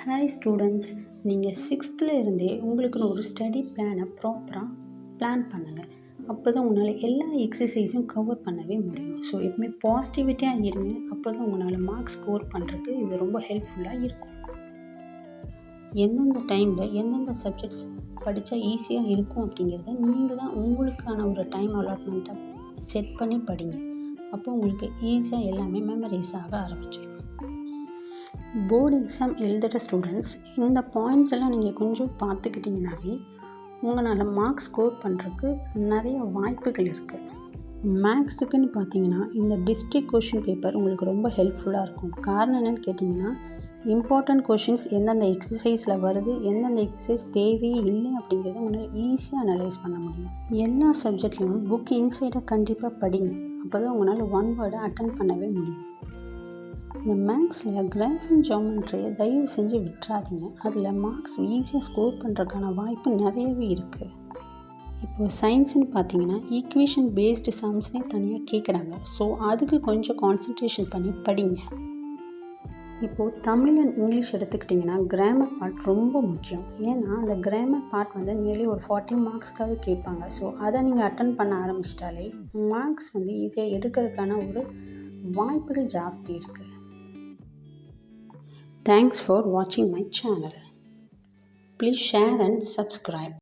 Hi students, நீங்கள் சிக்ஸ்த்தில் இருந்தே உங்களுக்குன்னு ஒரு ஸ்டடி பிளானை ப்ராப்பராக பிளான் பண்ணுங்கள். அப்போ தான் உங்களால் எல்லா எக்ஸசைஸும் கவர் பண்ணவே முடியும். ஸோ எப்பவுமே பாசிட்டிவிட்டியாக இருங்க. அப்போ தான் உங்களால் மார்க்ஸ் ஸ்கோர் பண்ணுறதுக்கு இது ரொம்ப ஹெல்ப்ஃபுல்லாக இருக்கும். எந்தெந்த டைமில் எந்தெந்த சப்ஜெக்ட்ஸ் படித்தா ஈஸியாக இருக்கும் அப்படிங்கிறத நீங்கள் தான் உங்களுக்கான ஒரு டைம் அலாட்மெண்ட்டை செட் பண்ணி படிங்க. அப்போ உங்களுக்கு ஈஸியாக எல்லாமே மெமரைஸ் ஆக ஆரம்பிச்சிடும். போர்டு எக்ஸாம் எழுதுகிற ஸ்டூடெண்ட்ஸ் இந்த பாயிண்ட்ஸ் எல்லாம் நீங்கள் கொஞ்சம் பார்த்துக்கிட்டிங்கனாவே உங்களால் மார்க்ஸ் ஸ்கோர் பண்ணுறதுக்கு நிறைய வாய்ப்புகள் இருக்குது. மேக்ஸுக்குன்னு பார்த்தீங்கன்னா இந்த டிஸ்ட்ரிக்ட் கொஷின் பேப்பர் உங்களுக்கு ரொம்ப ஹெல்ப்ஃபுல்லாக இருக்கும். காரணம் என்னென்னு கேட்டிங்கன்னா, இம்பார்ட்டண்ட் கொஷின்ஸ் எந்தெந்த எக்ஸசைஸில் வருது, எந்தெந்த எக்ஸசைஸ் தேவையே இல்லை அப்படிங்கிறத உங்களால் ஈஸியாக அனலைஸ் பண்ண முடியும். எல்லா சப்ஜெக்ட்லேயும் புக் இன்சைடை கண்டிப்பாக படிங்க. அப்போ தான் உங்களால் ஒன் வேர்டை அட்டன் பண்ணவே முடியும். இந்த மேக்ஸில் கிராஃப் அண்ட் ஜியோமெட்ரியை தயவு செஞ்சு விட்டுறாதீங்க. அதில் மார்க்ஸ் ஈஸியாக ஸ்கோர் பண்ணுறதுக்கான வாய்ப்பு நிறையவே இருக்குது. இப்போது சயின்ஸ்னு பார்த்தீங்கன்னா ஈக்குவேஷன் பேஸ்டு சம்ஸ்னே தனியாக கேட்குறாங்க. ஸோ அதுக்கு கொஞ்சம் கான்சன்ட்ரேஷன் பண்ணி படிங்க. இப்போது தமிழ் அண்ட் இங்கிலீஷ் எடுத்துக்கிட்டிங்கன்னா கிராமர் பார்ட் ரொம்ப முக்கியம். ஏன்னா அந்த கிராமர் பார்ட் நியர்லி ஒரு 40 மார்க்ஸ்க்காவது கேட்பாங்க. ஸோ அதை நீங்கள் அட்டன் பண்ண ஆரம்பிச்சிட்டாலே மார்க்ஸ் ஈஸியாக எடுக்கிறதுக்கான ஒரு வாய்ப்புகள் ஜாஸ்தி இருக்குது. Thanks for watching my channel. Please share and subscribe.